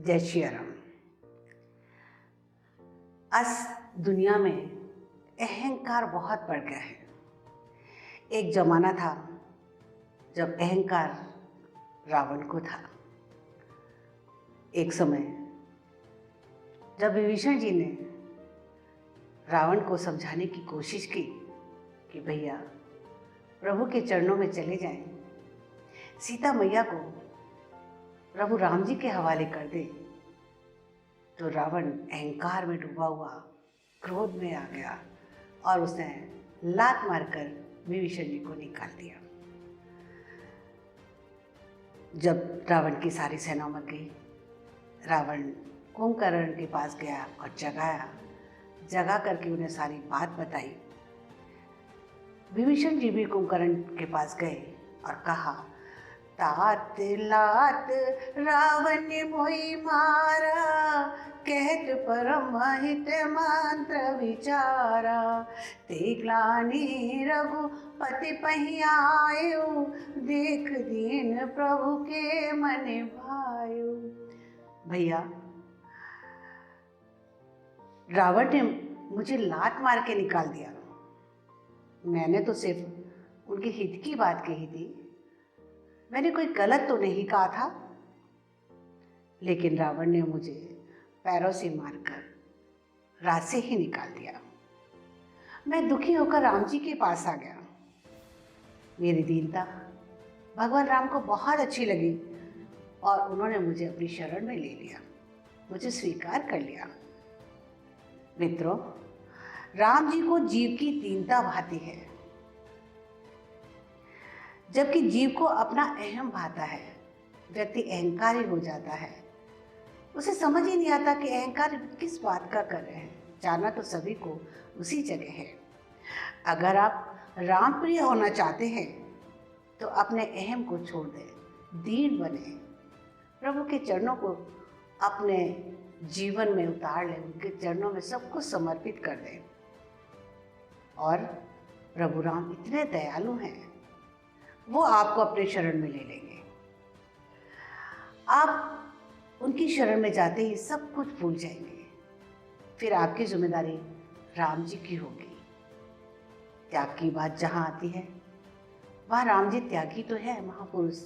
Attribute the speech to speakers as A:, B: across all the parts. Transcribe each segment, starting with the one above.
A: जय श्री राम। आज दुनिया में अहंकार बहुत बढ़ गया है। एक जमाना था जब अहंकार रावण को था। एक समय जब विभीषण जी ने रावण को समझाने की कोशिश की कि भैया प्रभु के चरणों में चले जाएं, सीता मैया को प्रभु राम जी के हवाले कर दे, तो रावण अहंकार में डूबा हुआ क्रोध में आ गया और उसने लात मारकर विभीषण जी को निकाल दिया। जब रावण की सारी सेना मर गई, रावण कुंभकर्ण के पास गया और जगा करके उन्हें सारी बात बताई। विभीषण जी भी कुंभकर्ण के पास गए और कहा, तात लात रावण मोहि मारा, कहत परम हित मंत्र विचारा, ते ग्लानि रघुपति पहि आयु, देख दीन प्रभु के मन भायु। भैया रावण ने मुझे लात मार के निकाल दिया। मैंने तो सिर्फ उनके हित की बात कही थी, मैंने कोई गलत तो नहीं कहा था, लेकिन रावण ने मुझे पैरों से मारकर रात से ही निकाल दिया। मैं दुखी होकर राम जी के पास आ गया। मेरी दीनता भगवान राम को बहुत अच्छी लगी और उन्होंने मुझे अपनी शरण में ले लिया, मुझे स्वीकार कर लिया। मित्रों, राम जी को जीव की दीनता भाती है, जबकि जीव को अपना अहम भाता है। व्यक्ति अहंकारी हो जाता है, उसे समझ ही नहीं आता कि अहंकार किस बात का कर रहे हैं। जाना तो सभी को उसी जगह है। अगर आप राम प्रिय होना चाहते हैं तो अपने अहम को छोड़ दें, दीन बने, प्रभु के चरणों को अपने जीवन में उतार लें, उनके चरणों में सब कुछ समर्पित कर दें। और प्रभु राम इतने दयालु हैं, वो आपको अपने शरण में ले लेंगे। आप उनकी शरण में जाते ही सब कुछ भूल जाएंगे। फिर आपकी जिम्मेदारी राम जी की होगी। त्याग की बात जहाँ आती है वहाँ राम जी त्यागी तो है, महापुरुष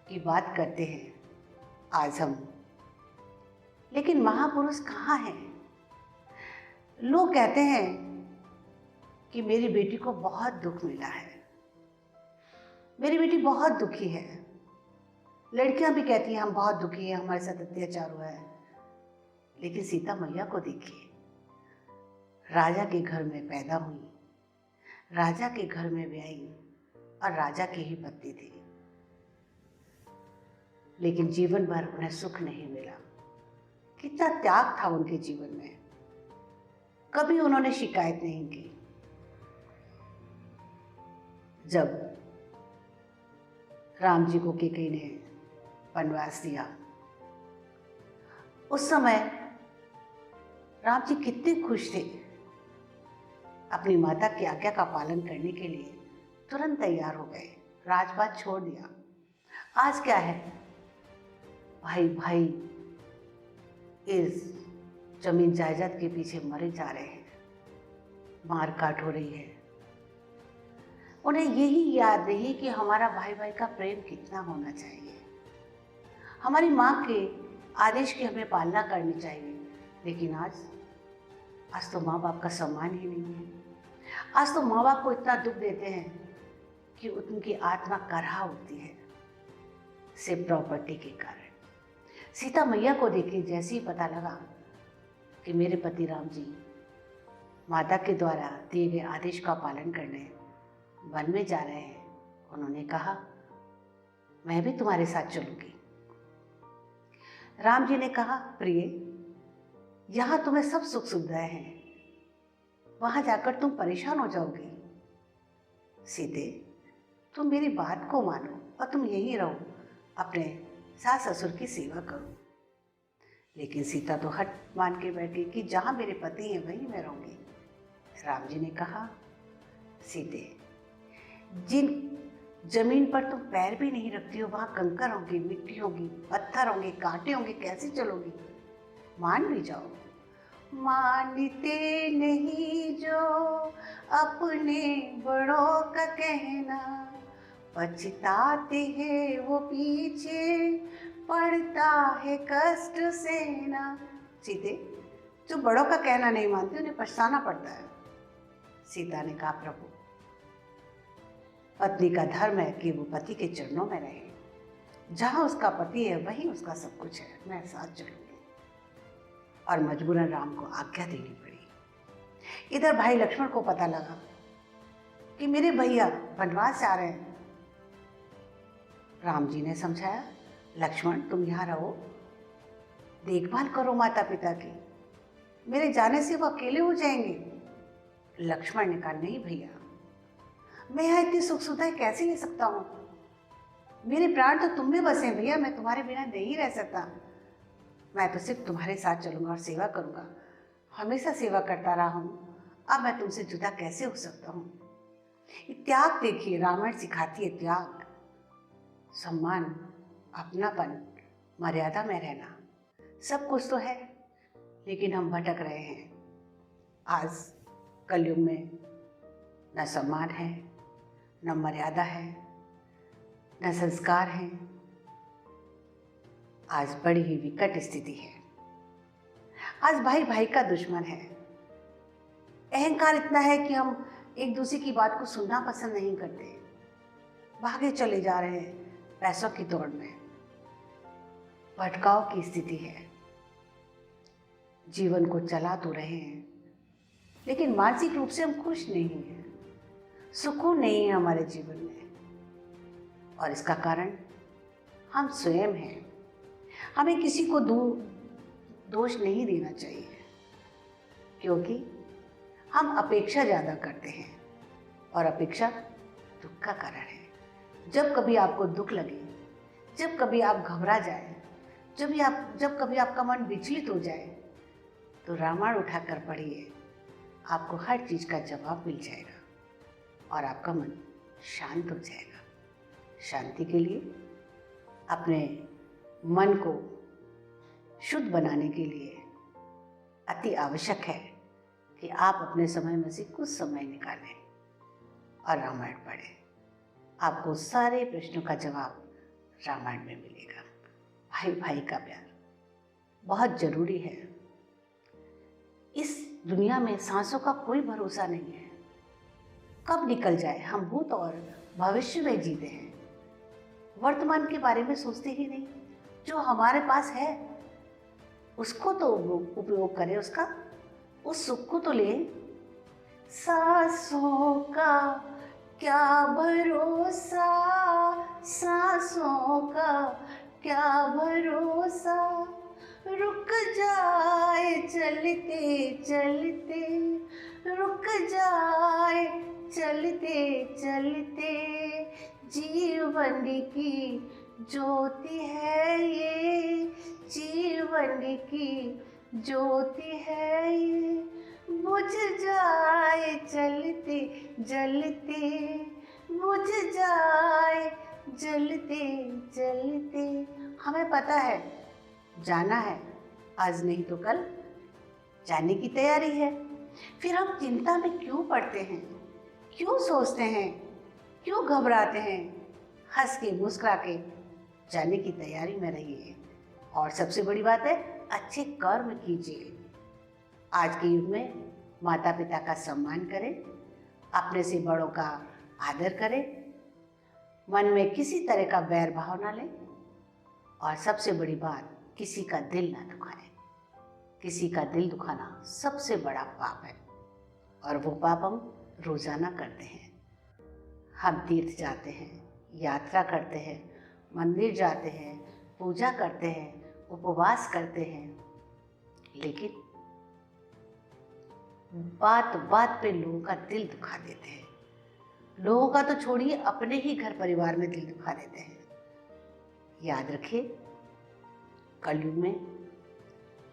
A: की बात करते हैं आज हम, लेकिन महापुरुष कहाँ हैं? लोग कहते हैं कि मेरी बेटी को बहुत दुख मिला है, मेरी बेटी बहुत दुखी है। लड़कियां भी कहती हैं हम बहुत दुखी हैं, हमारे साथ अत्याचार हुआ है। लेकिन सीता मैया को देखिए, राजा के घर में पैदा हुई, राजा के घर में ब्याही और राजा की ही पत्नी थी, लेकिन जीवन भर उन्हें सुख नहीं मिला। कितना त्याग था उनके जीवन में, कभी उन्होंने शिकायत नहीं की। जब राम जी को कैकेयी ने वनवास दिया, उस समय राम जी कितने खुश थे। अपनी माता की आज्ञा का पालन करने के लिए तुरंत तैयार हो गए, राजपाट छोड़ दिया। आज क्या है, भाई भाई इस जमीन जायदाद के पीछे मरे जा रहे हैं, मार काट हो रही है। उन्हें यही याद नहीं कि हमारा भाई भाई का प्रेम कितना होना चाहिए। हमारी माँ के आदेश की हमें पालना करनी चाहिए। लेकिन आज तो माँ बाप का सम्मान ही नहीं है। आज तो माँ बाप को इतना दुख देते हैं कि उनकी आत्मा करहा होती है, सिर्फ प्रॉपर्टी के कारण। सीता मैया को देखिए, जैसे ही पता लगा कि मेरे पति राम जी माता के द्वारा दिए गए आदेश का पालन करने वन में जा रहे हैं, उन्होंने कहा मैं भी तुम्हारे साथ चलूंगी। राम जी ने कहा, प्रिय, यहां तुम्हें सब सुख सुविधाएं हैं, वहां जाकर तुम परेशान हो जाओगी। सीते, तुम मेरी बात को मानो और तुम यहीं रहो, अपने सास ससुर की सेवा करो। लेकिन सीता तो हट मान के बैठी कि जहां मेरे पति हैं वहीं मैं रहूंगी। राम जी ने कहा, सीते, जिन जमीन पर तुम पैर भी नहीं रखती हो, वहां कंकर होंगे, मिट्टी होगी, पत्थर होंगे, कांटे होंगे, कैसे चलोगी? मान भी जाओ। मानते नहीं जो अपने बड़ों का कहना, पछताते हैं वो पीछे, पड़ता है कष्ट सहना। सीते, जो बड़ों का कहना नहीं मानते उन्हें पछताना पड़ता है। सीता ने कहा, प्रभु, पत्नी का धर्म है कि वो पति के चरणों में रहे। जहां उसका पति है वहीं उसका सब कुछ है। मैं साथ चलूंगी। और मजबूरन राम को आज्ञा देनी पड़ी। इधर भाई लक्ष्मण को पता लगा कि मेरे भैया वनवास जा रहे हैं। राम जी ने समझाया, लक्ष्मण तुम यहाँ रहो, देखभाल करो माता पिता की, मेरे जाने से वो अकेले हो जाएंगे। लक्ष्मण ने कहा, नहीं भैया, मैं यहाँ इतनी सुख सुविधाएं कैसे ले सकता हूँ? मेरे प्राण तो तुम में बसे हैं भैया, मैं तुम्हारे बिना नहीं रह सकता। मैं तो सिर्फ तुम्हारे साथ चलूंगा और सेवा करूंगा। हमेशा सेवा करता रहा हूँ, अब मैं तुमसे जुदा कैसे हो सकता हूँ? त्याग देखिए, रामायण सिखाती है त्याग, सम्मान, अपनापन, मर्यादा में रहना। सब कुछ तो है, लेकिन हम भटक रहे हैं। आज कलयुग में न सम्मान है, न मर्यादा है, न संस्कार है। आज बड़ी ही विकट स्थिति है। आज भाई भाई का दुश्मन है। अहंकार इतना है कि हम एक दूसरे की बात को सुनना पसंद नहीं करते, भागे चले जा रहे हैं पैसों की दौड़ में। भटकाव की स्थिति है। जीवन को चला तो रहे हैं, लेकिन मानसिक रूप से हम खुश नहीं हैं, सुकून नहीं है हमारे जीवन में। और इसका कारण हम स्वयं हैं। हमें किसी को दोष नहीं देना चाहिए, क्योंकि हम अपेक्षा ज़्यादा करते हैं और अपेक्षा दुख का कारण है। जब कभी आपको दुख लगे, जब कभी आप घबरा जाए, जब कभी आपका मन विचलित हो जाए, तो रामायण उठाकर पढ़िए, आपको हर चीज़ का जवाब मिल जाएगा और आपका मन शांत हो जाएगा। शांति के लिए अपने मन को शुद्ध बनाने के लिए अति आवश्यक है कि आप अपने समय में से कुछ समय निकालें और रामायण पढ़ें। आपको सारे प्रश्नों का जवाब रामायण में मिलेगा। भाई भाई का प्यार बहुत जरूरी है। इस दुनिया में सांसों का कोई भरोसा नहीं है, कब निकल जाए। हम भूत और भविष्य में जीते हैं, वर्तमान के बारे में सोचते ही नहीं। जो हमारे पास है उसको तो उपयोग करें, उसका उस सुख को तो ले। सांसों का क्या भरोसा, सांसों का क्या भरोसा, रुक जाए चलते चलते, रुक जाए चलते चलते, जीवन की ज्योति है ये, जीवन की ज्योति है ये, बुझ जाए चलते जलते, बुझ जाए जलते जलते। हमें पता है जाना है, आज नहीं तो कल जाने की तैयारी है। फिर हम चिंता में क्यों पड़ते हैं, क्यों सोचते हैं, क्यों घबराते हैं? हंस के मुस्कुरा के जाने की तैयारी में रहिए। और सबसे बड़ी बात है, अच्छे कर्म कीजिए। आज के युग में माता पिता का सम्मान करें, अपने से बड़ों का आदर करें, मन में किसी तरह का बैर भाव ना लें, और सबसे बड़ी बात, किसी का दिल ना दुखाएं। किसी का दिल दुखाना सबसे बड़ा पाप है, और वो पाप हम रोजाना करते हैं। हम तीर्थ जाते हैं, यात्रा करते हैं, मंदिर जाते हैं, पूजा करते हैं, उपवास करते हैं, लेकिन बात बात पे लोगों का दिल दुखा देते हैं। लोगों का तो छोड़िए, अपने ही घर परिवार में दिल दुखा देते हैं। याद रखिए, कलयुग में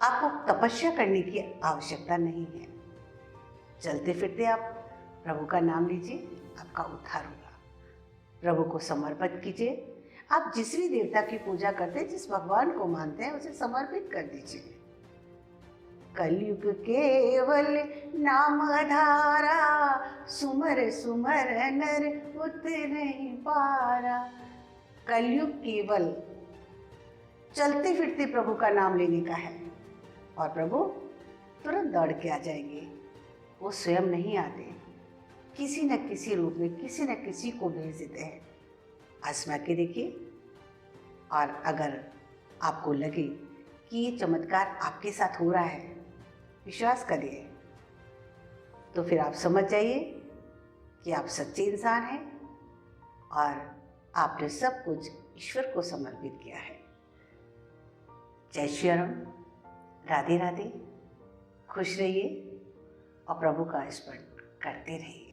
A: आपको तपस्या करने की आवश्यकता नहीं है। चलते फिरते आप प्रभु का नाम लीजिए, आपका उद्धार होगा। प्रभु को समर्पित कीजिए। आप जिस भी देवता की पूजा करते हैं, जिस भगवान को मानते हैं, उसे समर्पित कर दीजिए। कलयुग केवल नाम आधारा, सुमर सुमर नर उतरहि पारा। कलयुग केवल चलते फिरते प्रभु का नाम लेने का है और प्रभु तुरंत दौड़ के आ जाएंगे। वो स्वयं नहीं आते, किसी न किसी रूप में किसी न किसी को भेज देते हैं। आजमा के देखिए, और अगर आपको लगे कि ये चमत्कार आपके साथ हो रहा है, विश्वास करिए, तो फिर आप समझ जाइए कि आप सच्चे इंसान हैं और आपने सब कुछ ईश्वर को समर्पित किया है। जय श्री राम, राधे राधे, खुश रहिए और प्रभु का स्मरण करते रहिए।